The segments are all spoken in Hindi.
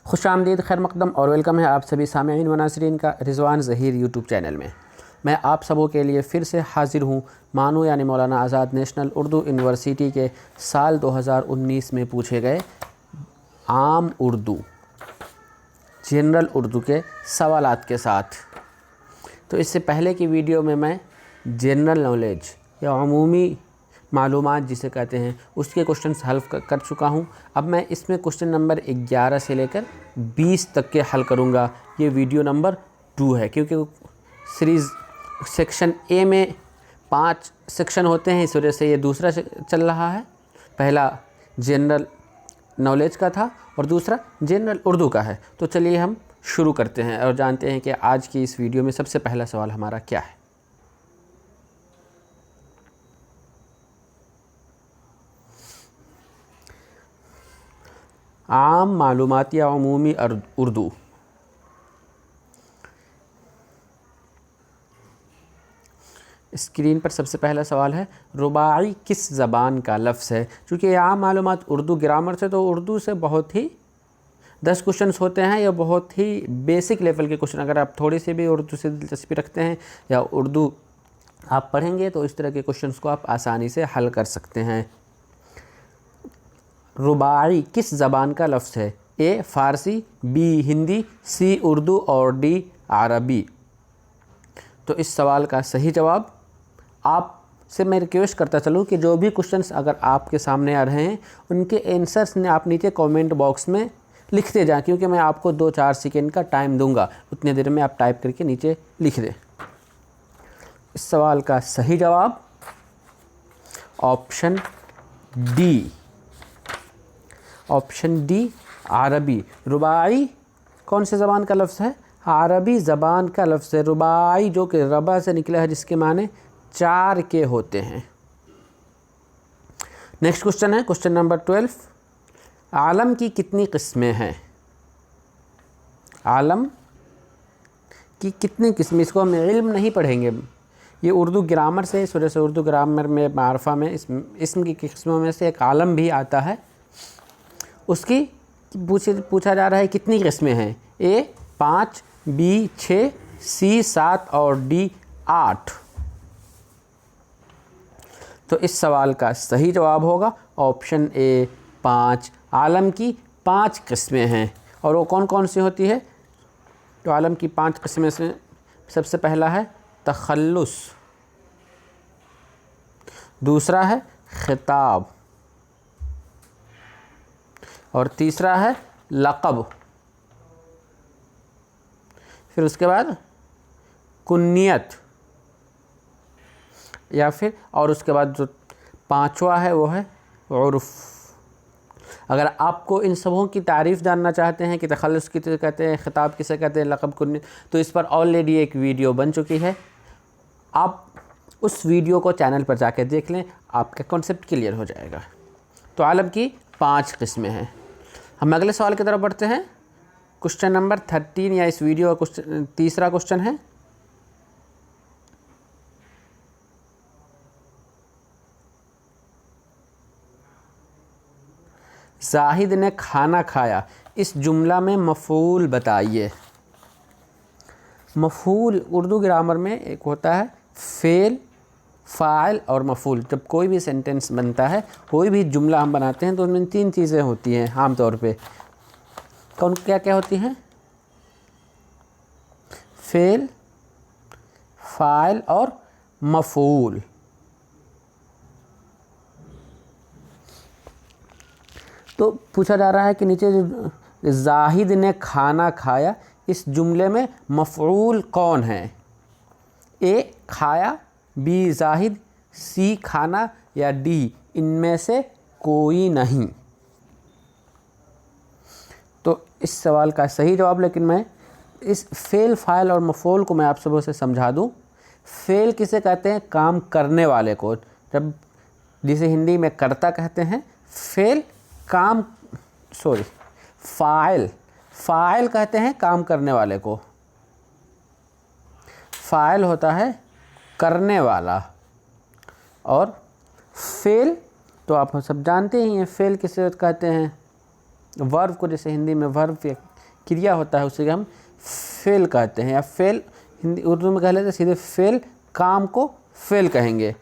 खुशामदीद, खैर मकदम और वेलकम है आप सभी सामीईन व नाज़रीन का रिज़वान ज़हीर यूट्यूब चैनल में। मैं आप सबों के लिए फ़िर से हाज़िर हूँ मानू यानी मौलाना आज़ाद नेशनल उर्दू यूनिवर्सिटी के साल 2019 में पूछे गए आम उर्दू, जनरल उर्दू के सवालात के साथ। तो इससे पहले की वीडियो में मैं जनरल नॉलेज या अमूमी मालूमात जिसे कहते हैं उसके क्वेश्चंस हल कर चुका हूं। अब मैं इसमें क्वेश्चन नंबर 11 से लेकर 20 तक के हल करूंगा। ये वीडियो नंबर 2 है क्योंकि सीरीज़ सेक्शन ए में 5 सेक्शन होते हैं, इस वजह से ये दूसरा चल रहा है। पहला जनरल नॉलेज का था और दूसरा जनरल उर्दू का है। तो चलिए हम शुरू करते हैं और जानते हैं कि आज की इस वीडियो में सबसे पहला सवाल हमारा क्या है। आम मालूमात या अमूमी उर्दू। स्क्रीन पर सबसे पहला सवाल है, रुबाई किस ज़बान का लफ्ज़ है। चूँकि ये आम मालूमात उर्दू ग्रामर से, तो उर्दू से बहुत ही 10 क्वेश्चंस होते हैं या बहुत ही बेसिक लेवल के क्वेश्चन। अगर आप थोड़ी सी भी उर्दू से दिलचस्पी रखते हैं या उर्दू आप पढ़ेंगे तो इस तरह के क्वेश्चंस को आप आसानी से हल कर सकते हैं। रुबाई किस ज़बान का लफ्ज़ है। ए फ़ारसी, बी हिंदी, सी उर्दू और डी अरबी। तो इस सवाल का सही जवाब, आपसे मैं रिक्वेस्ट करता चलूँ कि जो भी क्वेश्चंस अगर आपके सामने आ रहे हैं उनके आंसर्स ने आप नीचे कमेंट बॉक्स में लिखते जाएं, क्योंकि मैं आपको 2-4 सेकेंड का टाइम दूंगा। उतने देर में आप टाइप करके नीचे लिख दें। इस सवाल का सही जवाब ऑप्शन डी, ऑप्शन डी अरबी। रुबाई कौन से ज़बान का लफ्ज़ है? अरबी ज़बान का लफ्ज़ है। रुबाई जो कि रबा से निकला है, जिसके माने 4 के होते हैं। नेक्स्ट क्वेश्चन है क्वेश्चन नंबर 12। आलम की कितनी किस्में हैं? आलम की कितनी किस्में, इसको हम इल्म नहीं पढ़ेंगे, ये उर्दू ग्रामर से, इस वजह से उर्दू ग्रामर में मारफा में इसम की किस्मों में से एक आलम भी आता है। उसकी पूछा जा रहा है कितनी किस्में हैं। ए 5, बी 6, सी 7 और डी 8। तो इस सवाल का सही जवाब होगा ऑप्शन ए 5। आलम की 5 किस्में हैं। और वो कौन कौन सी होती है? तो आलम की 5 किस्में से सबसे पहला है तखल्लुस, दूसरा है खिताब, और तीसरा है लक़ब, फिर उसके बाद कुन्नियत, या फिर और उसके बाद जो 5वां है वो है उर्फ़। अगर आपको इन सबों की तारीफ़ जानना चाहते हैं कि तखल्लुस किसे कहते हैं, ख़िताब किसे कहते हैं, लक़ब, कुन्नियत, तो इस पर ऑलरेडी एक वीडियो बन चुकी है। आप उस वीडियो को चैनल पर जाकर देख लें, आपका कॉन्सेप्ट क्लियर हो जाएगा। तो आलम की 5 किस्में हैं। हम अगले सवाल की तरफ बढ़ते हैं। क्वेश्चन नंबर 13 या इस वीडियो का तीसरा क्वेश्चन है। जाहिद ने खाना खाया, इस जुमला में मफ़ूल बताइए। मफ़ूल उर्दू ग्रामर में एक होता है फ़ेल, फ़ाइल और मफ़ूल। जब कोई भी सेंटेंस बनता है, कोई भी जुमला हम बनाते हैं, तो उनमें 3 चीज़ें होती हैं आम तौर पे। कौन क्या क्या होती हैं? फ़ेल, फ़ाइल और मफ़ूल। तो पूछा जा रहा है कि नीचे जो जाहिद ने खाना खाया, इस जुमले में मफ़ऊल कौन है? ए खाया, बी जाहिद, सी खाना या डी इनमें से कोई नहीं। तो इस सवाल का सही जवाब, लेकिन मैं इस फ़ेल, फ़ाइल और मफ़ऊल को मैं आप सबों से समझा दूं। फ़ेल किसे कहते हैं? काम करने वाले को, जब जिसे हिंदी में कर्ता कहते हैं। फ़ेल काम, फ़ाइल कहते हैं काम करने वाले को। फ़ाइल होता है करने वाला, और फ़ेल तो आप सब जानते ही हैं। फ़ेल किसे कहते हैं? वर्ब को, जैसे हिंदी में वर्ब क्रिया होता है उसे हम फ़ेल कहते हैं, या फ़ेल हिंदी उर्दू में कह लेते हैं सीधे फ़ेल, काम को फ़ेल कहेंगे।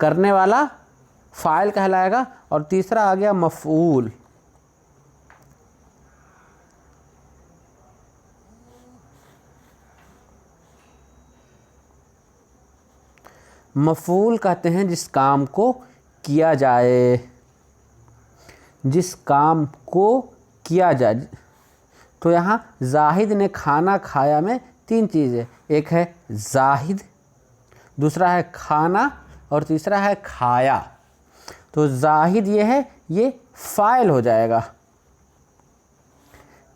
करने वाला फ़ाइल कहलाएगा। और तीसरा आ गया मफ़ऊल। मफ़ऊल कहते हैं जिस काम को किया जाए, जिस काम को किया जाए। तो यहाँ जाहिद ने खाना खाया में 3 चीज़ें, एक है जाहिद, दूसरा है खाना और तीसरा है खाया। तो जाहिद ये है, ये फ़ाइल हो जाएगा।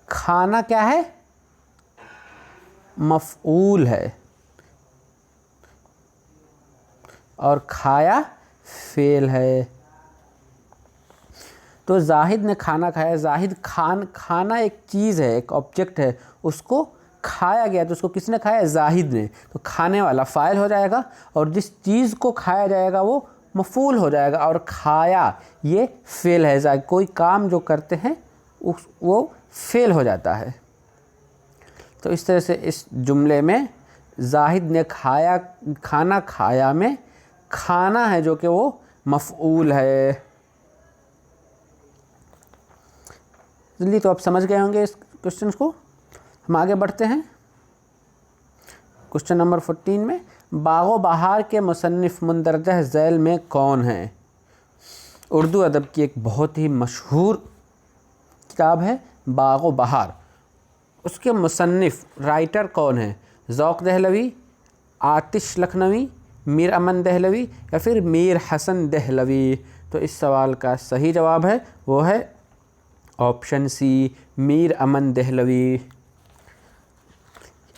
खाना क्या है? मफ़ऊल है। और खाया फ़ेल है। तो जाहिद ने खाना खाया, जाहिद खाना एक चीज़ है, एक ऑब्जेक्ट है, उसको खाया गया। तो उसको किसने खाया? जाहिद ने। तो खाने वाला फ़ाइल हो जाएगा और जिस चीज़ को खाया जाएगा वो मफ़ऊल हो जाएगा। और खाया ये फ़ेल है। जाहिद कोई काम जो करते हैं वो फ़ेल हो जाता है। तो इस तरह से इस जुमले में जाहिद ने खाना खाया में खाना है जो कि वो मफ़ऊल है। जल्दी तो आप समझ गए होंगे इस क्वेश्चन को। हम आगे बढ़ते हैं क्वेश्चन नंबर 14 में। बाग़ो बहार के मुसन्निफ़ मुंदरजा झैल में कौन हैं? उर्दू अदब की एक बहुत ही मशहूर किताब है बाग़ो बहार। उसके मुसन्निफ़ राइटर कौन है? ज़ौक़ दहलवी, आतिश लखनवी, मीर अमन दहलवी या फिर मीर हसन दहलवी? तो इस सवाल का सही जवाब है वो है ऑप्शन सी, मीर अमन दहलवी।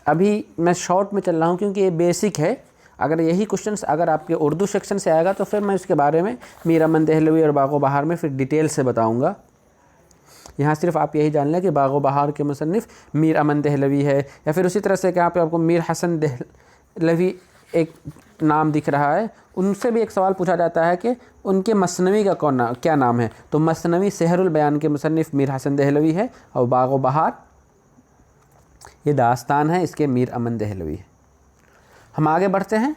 अभी मैं शॉर्ट में चल रहा हूँ क्योंकि ये बेसिक है। अगर यही क्वेश्चन अगर आपके उर्दू सेक्शन से आएगा तो फिर मैं इसके बारे में मीर अमन दहलवी और बाग़ो बहार में फिर डिटेल से बताऊँगा। यहाँ सिर्फ आप यही जान लें कि बाग़ो बहार के मुसन्निफ़ मीर अमन दहलवी है। या फिर उसी तरह से यहाँ पे आपको मीर हसन दहलवी एक नाम दिख रहा है, उनसे भी एक सवाल पूछा जाता है कि उनके मसनवी का क्या नाम है? तो मसनवी सेहरुल बयान के मुसन्निफ़ मीर हसन दहलवी है और बाग़ो बहार ये दास्तान है, इसके मीर अमन दहलवी है। हम आगे बढ़ते हैं।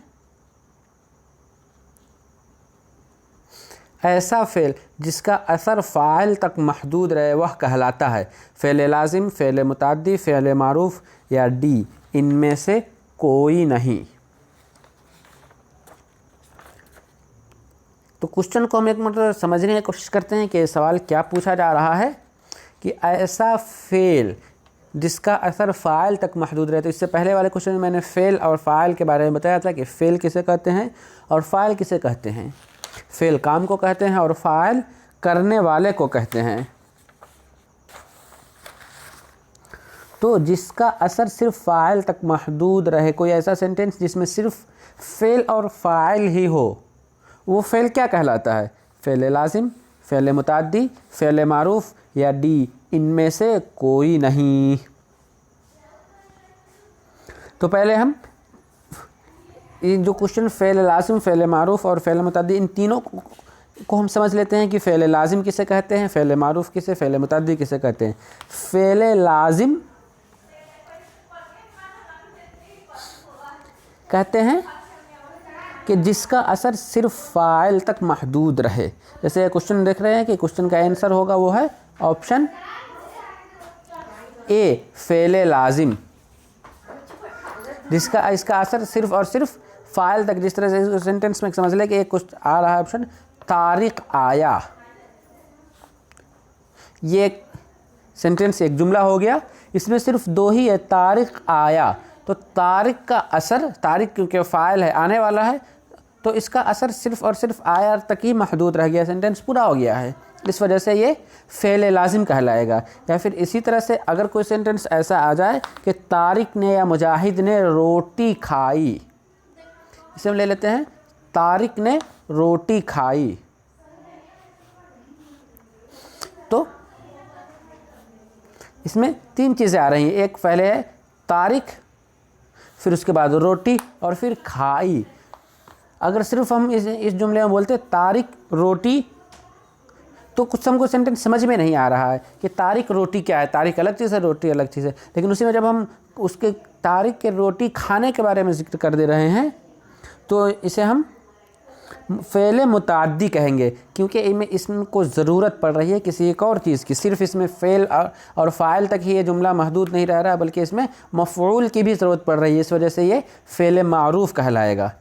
ऐसा फ़ेल जिसका असर फ़ाइल तक महदूद रहे वह कहलाता है? फ़ेल लाज़िम, फ़ेल मुतअद्दी, फ़ेल मारूफ़ या डी इनमें से कोई नहीं? तो क्वेश्चन को हम एक मतलब समझने की कोशिश करते हैं कि सवाल क्या पूछा जा रहा है कि ऐसा फ़ेल जिसका असर फ़ाइल तक महदूद रहे। तो इससे पहले वाले क्वेश्चन में मैंने फ़ेल और फ़ाइल के बारे में बताया था कि फ़ेल किसे कहते हैं और फ़ाइल किसे कहते हैं। फ़ेल काम को कहते हैं और फ़ाइल करने वाले को कहते हैं। तो जिसका असर सिर्फ फ़ाइल तक महदूद रहे, कोई ऐसा सेंटेंस जिसमें सिर्फ फ़ेल और फ़ाइल ही हो, वो फ़ेल क्या कहलाता है? फ़ेल लाज़िम, फ़ेल मुतअद्दी, फ़ेल मारूफ़ या डी इनमें से कोई नहीं? तो पहले हम ये जो क्वेश्चन फ़ेल लाज़िम, फ़ेल मारूफ़ और फ़ेल मुतअद्दी इन तीनों को हम समझ लेते हैं कि फ़ेल लाज़िम किसे कहते हैं, फ़ेल मारूफ़ किसे, फ़ेल मुतअद्दी किसे कहते हैं। फ़ेल लाज़िम कहते हैं कि जिसका असर सिर्फ फ़ाइल तक महदूद रहे। जैसे क्वेश्चन देख रहे हैं कि क्वेश्चन का आंसर होगा वो है ऑप्शन ए, फ़ेल लाज़िम, जिसका इसका असर सिर्फ और सिर्फ फ़ाइल तक। जिस तरह से सेंटेंस में समझ लें कि एक कुछ आ रहा है ऑप्शन तारिक आया, ये एक सेंटेंस एक जुमला हो गया, इसमें सिर्फ 2 ही है, तारिक आया। तो तारिक का असर, तारिक क्योंकि फ़ाइल है, आने वाला है, तो इसका असर सिर्फ और सिर्फ आया तक ही महदूद रह गया, सेंटेंस पूरा हो गया है। इस वजह से ये फ़ेल लाज़िम कहलाएगा। या फिर इसी तरह से अगर कोई सेंटेंस ऐसा आ जाए कि तारिक ने या मुजाहिद ने रोटी खाई, इसे हम ले लेते हैं तारिक ने रोटी खाई, तो इसमें 3 चीज़ें आ रही हैं। एक पहले है तारिक, फिर उसके बाद रोटी और फिर खाई। अगर सिर्फ हम इस जुमले में बोलते तारिक रोटी तो कुछ हमको सेंटेंस समझ में नहीं आ रहा है कि तारिक रोटी क्या है, तारिक अलग चीज़ है, रोटी अलग चीज़ है, लेकिन उसी में जब हम उसके तारिक के रोटी खाने के बारे में जिक्र कर दे रहे हैं तो इसे हम फ़ेल मुतअद्दी कहेंगे, क्योंकि इसको ज़रूरत पड़ रही है किसी एक और चीज़ की। सिर्फ इसमें फ़ेल और फ़ाइल तक ही ये जुमला महदूद नहीं रह रहा है, बल्कि इसमें मफ़ऊल की भी ज़रूरत पड़ रही है। इस वजह से ये फ़ेल मारूफ़ कहलाएगा,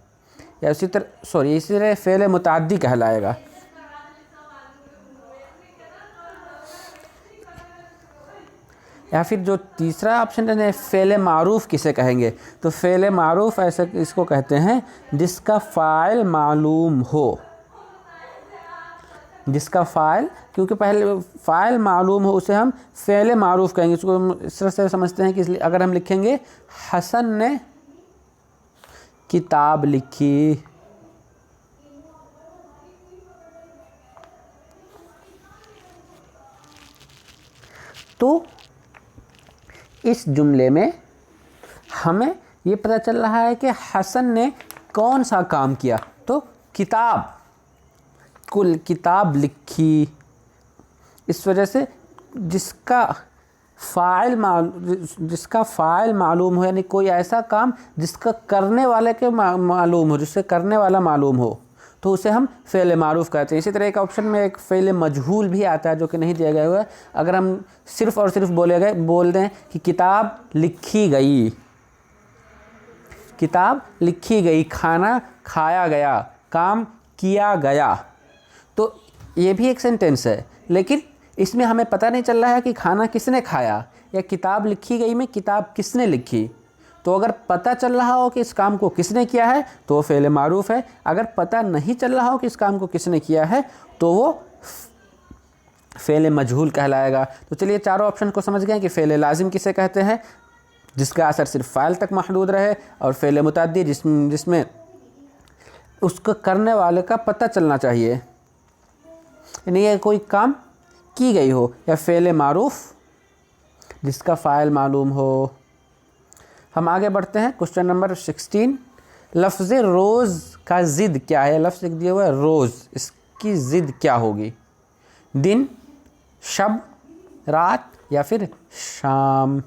या इसी तरह फ़ेल मुतअद्दी कहलाएगा। या फिर जो तीसरा ऑप्शन है फ़ेल मारूफ़ किसे कहेंगे, तो फ़ेल मारूफ़ ऐसे इसको कहते हैं जिसका फ़ाइल मालूम हो, जिसका फ़ाइल, क्योंकि पहले फ़ाइल मालूम हो उसे हम फ़ेल मारूफ़ कहेंगे। इसको हम इस तरह से समझते हैं कि इसलिए अगर हम लिखेंगे हसन ने किताब लिखी, तो इस जुमले में हमें ये पता चल रहा है कि हसन ने कौन सा काम किया, तो किताब लिखी। इस वजह से जिसका फ़ाइल मालूम हो, यानी कोई ऐसा काम जिसका करने वाले के मालूम हो, जिससे करने वाला मालूम हो, तो उसे हम फ़ेल मारूफ़ कहते हैं। इसी तरह एक ऑप्शन में एक फ़ेल मजहूल भी आता है जो कि नहीं दिया गया हुआ है। अगर हम सिर्फ़ और सिर्फ बोल दें कि किताब लिखी गई, किताब लिखी गई, खाना खाया गया, काम किया गया, तो ये भी एक सेंटेंस है, लेकिन इसमें हमें पता नहीं चल रहा है कि खाना किसने खाया, या किताब लिखी गई में किताब किसने लिखी। तो अगर पता चल रहा हो कि इस काम को किसने किया है तो वो फ़ेल मारूफ़ है। अगर पता नहीं चल रहा हो कि इस काम को किसने किया है तो वो फ़ेल मजहूल कहलाएगा। तो चलिए चारों ऑप्शन को समझ गए कि फ़ेल लाजिम किसे कहते हैं, जिसका असर सिर्फ फ़ाइल तक महदूद रहे, और फ़ेल मुतअद्दी जिसमें उसको करने वाले का पता चलना चाहिए, यानी ये कोई काम की गई हो, या फ़ेल मारूफ़ जिसका फ़ाइल मालूम हो। हम आगे बढ़ते हैं। क्वेश्चन नंबर 16, लफ्ज़ रोज़ का ज़िद क्या है। लफ्ज़ लिख दिया हुआ है रोज़, इसकी ज़िद क्या होगी, दिन, शब, रात या फिर शाम।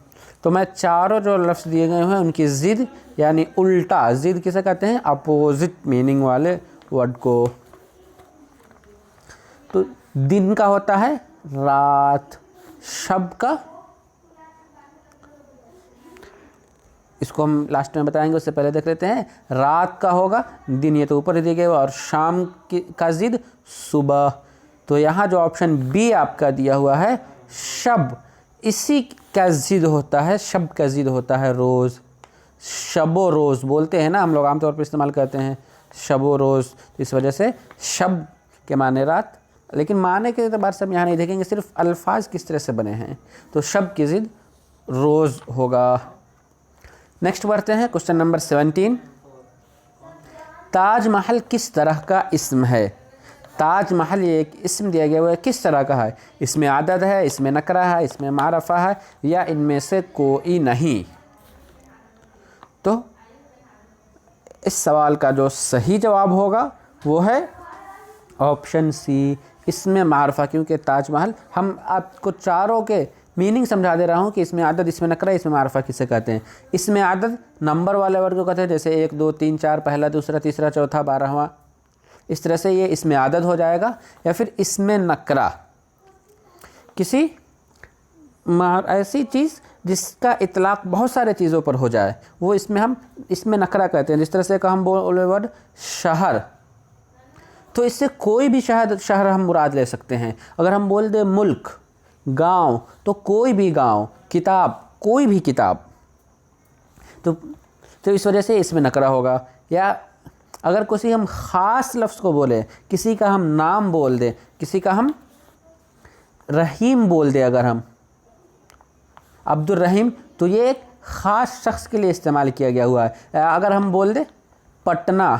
तो मैं चारों जो लफ्ज़ दिए गए हैं उनकी ज़िद यानी उल्टा, ज़िद किसे कहते हैं, अपोजिट मीनिंग वाले वर्ड को। तो दिन का होता है रात, शब का, इसको हम लास्ट में बताएंगे, उससे पहले देख लेते हैं। रात का होगा दिन, ये तो ऊपर ही दिए गए, और शाम का ज़िद सुबह। तो यहाँ जो ऑप्शन बी आपका दिया हुआ है शब, इसी का ज़िद होता है, शब का ज़िद होता है रोज़। शबो रोज़ बोलते हैं ना हम लोग, आमतौर पर इस्तेमाल करते हैं शबो रोज़, इस वजह से शब के माने रात, लेकिन माने के एतबार से हम यहाँ नहीं देखेंगे, सिर्फ अल्फाज किस तरह से बने हैं। तो शब की ज़िद रोज़ होगा। नेक्स्ट बढ़ते हैं क्वेश्चन नंबर 17, ताजमहल किस तरह का इस्म है। ताजमहल ये एक इस्म दिया गया हुआ है, किस तरह का है, इसमें आदद है, इसमें नकरा है, इसमें मारफा है, या इनमें से कोई नहीं। तो इस सवाल का जो सही जवाब होगा वो है ऑप्शन सी, इसमें मारफा, क्योंकि ताजमहल, हम आपको चारों के मीनिंग समझा दे रहा हूँ कि इसमें आदद, इसमें नकरा, इसमें मारफा किसे कहते हैं। इसमें आदद नंबर वाले वर्ग को कहते हैं, जैसे 1 2 3 4, पहला दूसरा तीसरा चौथा 12वां, इस तरह से ये इसमें आदद हो जाएगा। या फिर इसमें नकरा, किसी ऐसी चीज़ जिसका इतलाक़ बहुत सारे चीज़ों पर हो जाए, वो हम इसमें नकरा कहते हैं। जिस तरह से हम बोले वर्ड शहर, तो इससे कोई भी शहर हम मुराद ले सकते हैं। अगर हम बोल दें मुल्क, गांव, तो कोई भी गांव, किताब, कोई भी किताब, तो इस वजह से इसमें नकरा होगा। या अगर किसी हम ख़ास लफ्ज़ को बोले, किसी का हम नाम बोल दें, किसी का हम रहीम बोल दें, अगर हम अब्दुल रहीम, तो ये एक ख़ास शख्स के लिए इस्तेमाल किया गया हुआ है। अगर हम बोल दें पटना,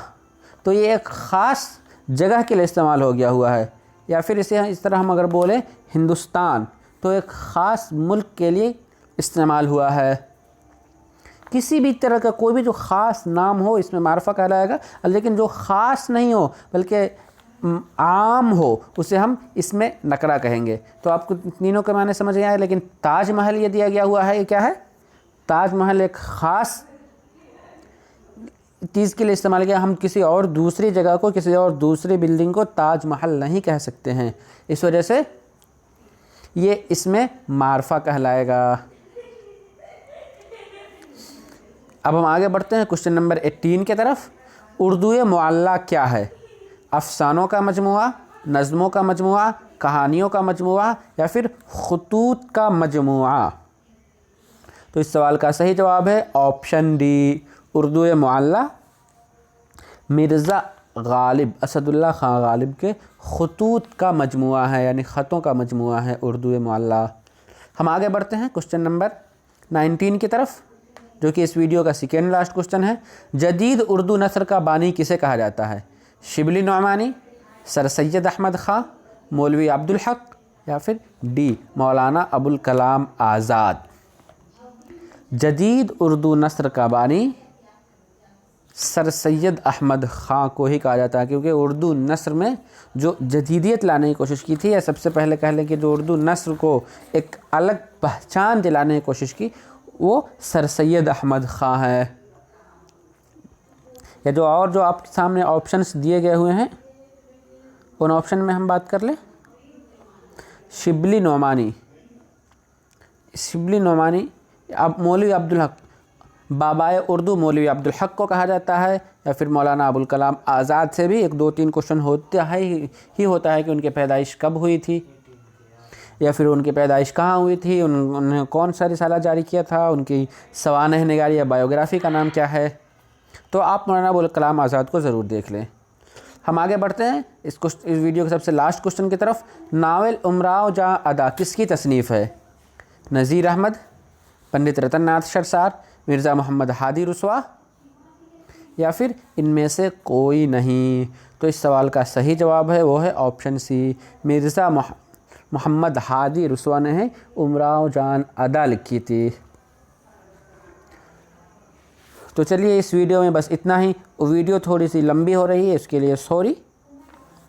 तो ये एक ख़ास जगह के लिए इस्तेमाल हो गया हुआ है। या फिर इस तरह हम अगर बोलें हिंदुस्तान, तो एक ख़ास मुल्क के लिए इस्तेमाल हुआ है। किसी भी तरह का कोई भी जो ख़ास नाम हो इसमें मारफा कहलाएगा, लेकिन जो ख़ास नहीं हो बल्कि आम हो उसे हम इसमें नकरा कहेंगे। तो आपको तीनों के माने समझ आए। लेकिन ताजमहल ये दिया गया हुआ है, ये क्या है? ताजमहल एक ख़ास चीज़ के लिए इस्तेमाल किया। हम किसी और दूसरी जगह को, किसी और दूसरी बिल्डिंग को ताजमहल नहीं कह सकते हैं, इस वजह से ये इसमें मारफा कहलाएगा। अब हम आगे बढ़ते हैं क्वेश्चन नंबर 18 की तरफ। उर्दू मुअल्ला क्या है? अफसानों का मजमुआ, नज़्मों का मजमुआ, कहानियों का मजमुआ या फिर खुतूत का मजमुआ? तो इस सवाल का सही जवाब है ऑप्शन डी, उर्दू मुअल्ला मिर्ज़ा गालिब, असदुल्ला ख़ान गालिब के खुतूत का मजमुआ है, यानी ख़तों का मजमुआ है उर्दू मुअल्ला। हम आगे बढ़ते हैं क्वेश्चन नंबर 19 की तरफ, जो कि इस वीडियो का सेकेंड लास्ट क्वेश्चन है। जदीद उर्दू नस्र का बानी किसे कहा जाता है? शिबली नौमानी, सर सैयद अहमद ख़ां, मौलवी अब्दुल हक या फिर डी मौलाना अबुल कलाम आज़ाद? जदीद उर्दू नस्र का बानी सर सैयद अहमद ख़ां को ही कहा जाता है, क्योंकि उर्दू नस्र में जो जदीदियत लाने की कोशिश की थी, या सबसे पहले कह लें कि जो उर्दू नस्र को एक अलग पहचान दिलाने की कोशिश की, वो सर सैयद अहमद ख़ां है। या जो आपके सामने ऑप्शंस दिए गए हुए हैं, उन ऑप्शन में हम बात कर लें। शिबली नौमानी, अब मौलवी अब्दुल हक, बाबाए उर्दू मौलवी अब्दुल हक को कहा जाता है, या फिर मौलाना अबुल कलाम आज़ाद से भी 1-2-3 क्वेश्चन होता है कि उनकी पैदाइश कब हुई थी, या फिर उनकी पैदाइश कहाँ हुई थी, उन्होंने कौन सा रिसाला जारी किया था, उनकी सवानह निगारी या बायोग्राफ़ी का नाम क्या है। तो आप मौलाना अबुल कलाम आज़ाद को ज़रूर देख लें। हम आगे बढ़ते हैं इस वीडियो के सबसे लास्ट क्वेश्चन की तरफ। नावल उमराव जहाँ अदा किसकी तसनीफ़ है? नज़ीर अहमद, पंडित रतन नाथ शरसार, मिर्ज़ा मोहम्मद हादी रुसवा या फिर इनमें से कोई नहीं? तो इस सवाल का सही जवाब है वो है ऑप्शन सी, मिर्ज़ा मोहम्मद हादी रुसवा ने है उमराव जान अदा लिखी थी। तो चलिए इस वीडियो में बस इतना ही। वीडियो थोड़ी सी लंबी हो रही है, इसके लिए सॉरी,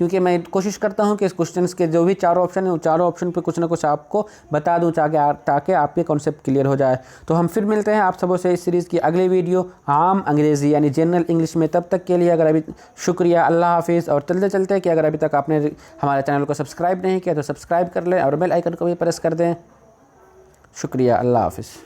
क्योंकि मैं कोशिश करता हूं कि इस क्वेश्चंस के जो भी चारों ऑप्शन हैं, उन चारों ऑप्शन पे कुछ ना कुछ आपको बता दूं ताकि आपके कॉन्सेप्ट क्लियर हो जाए। तो हम फिर मिलते हैं आप सबों से इस सीरीज़ की अगली वीडियो आम अंग्रेज़ी यानी जनरल इंग्लिश में। तब तक के लिए अगर अभी शुक्रिया, अल्लाह हाफिज़। और चलते चलते कि अगर अभी तक आपने हमारे चैनल को सब्सक्राइब नहीं किया तो सब्सक्राइब कर लें और बेल आइकन को भी प्रेस कर दें। शुक्रिया, अल्लाह हाफिज़।